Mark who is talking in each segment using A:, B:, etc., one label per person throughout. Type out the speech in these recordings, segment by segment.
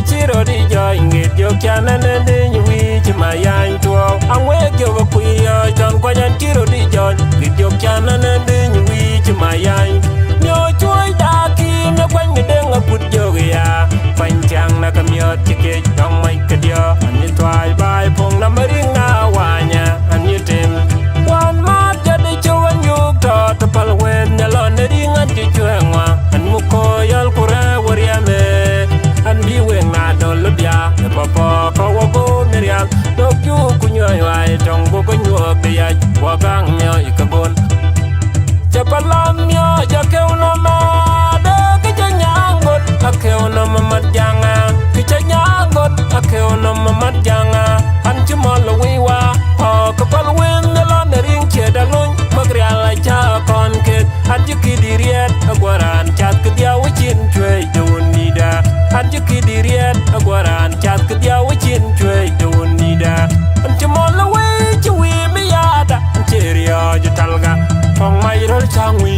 A: chiro di joy ngit yo chana nende nywi chima yang tuo angwe yo kuyo jon kwajan chiro di joy ngit yo chana nende nywi chima yang nyo chuoi daki me kwan ngedeng put yo ya panchang na kamyot chike dong mai kadyo ani twai bai pong na maring na wanya ani tem wan ma jadi chuan yuk to pal wen nyalon ne ringan ti chuengwa an muko yal kura wariame an biweng na dolobya e popo ko wogo merial dok yu kunyoy wai tong go nyok de ya wagang myo ikabon chapalam myo jakeuno ma de kijanyangot akeuno mamat janga kijanyangot akeuno mamat janga an chumol wiwa ho kapal wen nyalon ne ring chedalun magriala cha kon ket an jikidiriet agwaran chat kdia wichin chwe donida an jikidiriet agwaran chat kdia wichin chwe donida an chmol we chwi mi yada an cherio jutalga phong mai rol changwi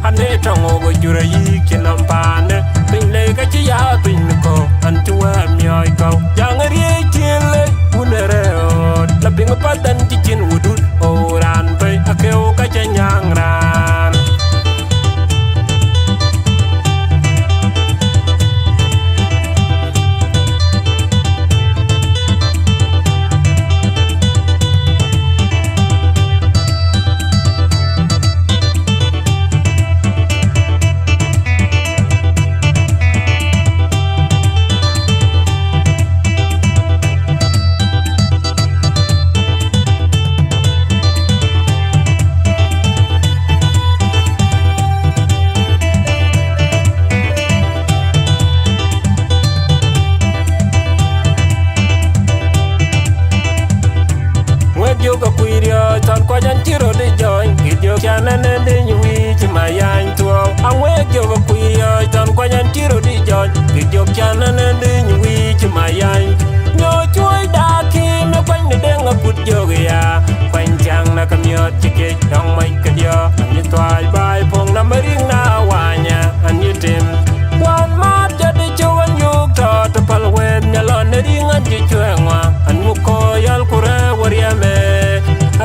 A: ane tongo go jura yi kinam pande pinle ka chi ya pin ko an tuwa myoy ko yang rie chile unere o la ping padan ti chin wudut oran pe akeo ka chanyang ran ka kuirio ton kwajan chiro de joy gidyo chana nende nywi chima yang tuo angwe yo ka kuirio ton kwajan chiro de joy gidyo chana nende nywi chima yang nyo chuoi daki me kwan de denga put yo ya kwan chang na kamyot chike dong mai kadyo ani twai bai pong na maring na wanya ani tem wan ma jadi chuan yuk to pal wen nyalon ne ringan ji chuengwa an muko yal kure wariame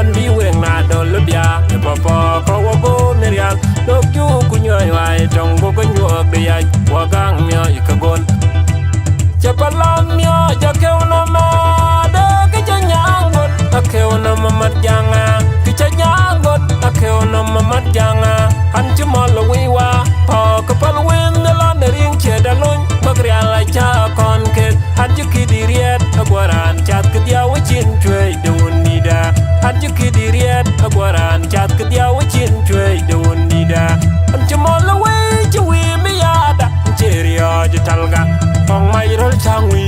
A: an biweng na dolobya e popo ko wogo merial dok yu kunyoy wai tong go nyok de ya wagang myo ikagon chapalam myo jakeuno ma de kijanyangot akeuno mamat janga kijanyangot akeuno mamat janga an chmol wiwa po kapal wen nelon ring chedalun magriala cha kon ket an jikidiriet agwaran chat kdia wichin chwe donida an jikidiriet agwaran chat kdia wichin chwe donida an chmol we chwi mi yada cherio jutalga phong mai rol changwi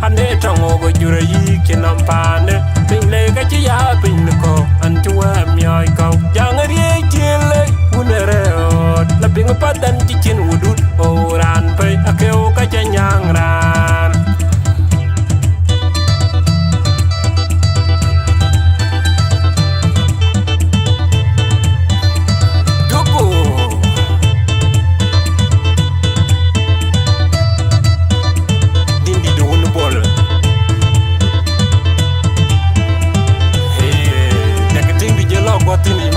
A: ane tongo go jura yi kinam pande pingle ka chi ya pin ko an tuwa myoy ko yang rie chile unere o la ping padan ti chin wudut oran pe akeo ka chanyang ran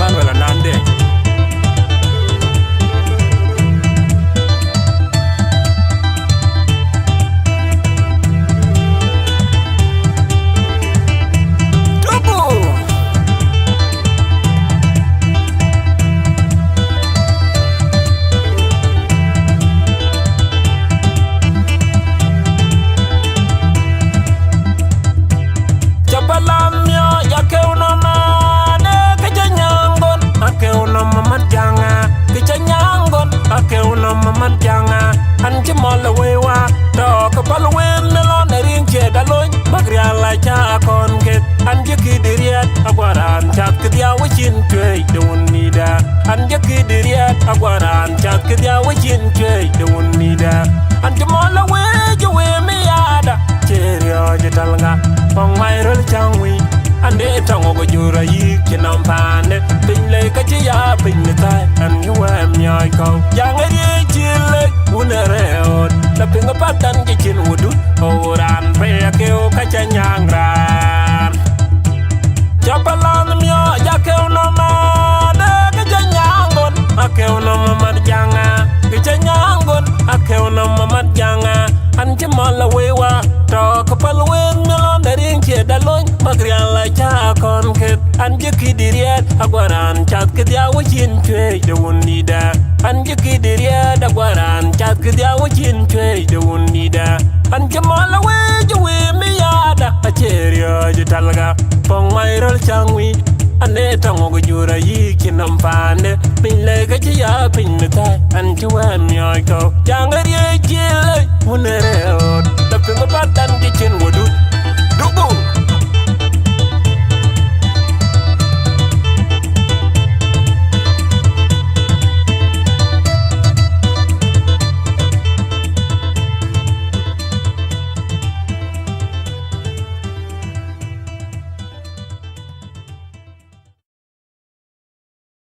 A: EMMANUEL Nande chmol wewa to kapal wen melon ring chedalun magriala cha kon ket an jikidiriet agwaran chat kdia wichin chwe donida an jikidiriet agwaran chat kdia wichin chwe donida an chmol we jwe mi yada cherio jitalga phong mai rol changwi ande tongo go jura yi kinam pande pinle ka chi ya pinle tai an yuwa myoy ko yang ri chile unere o la pinga patan ki chin wudu o agwaran chat kidya wachin chwe de wunida an jikidiria da gwaran chat kidya wachin chwe de wunida an jamala we mi yada a cherio jitalga pong mairol changwi ane tango go jura yi kinam pande pin le ga ya pin ta an chuan yoy ko jangar ye chile une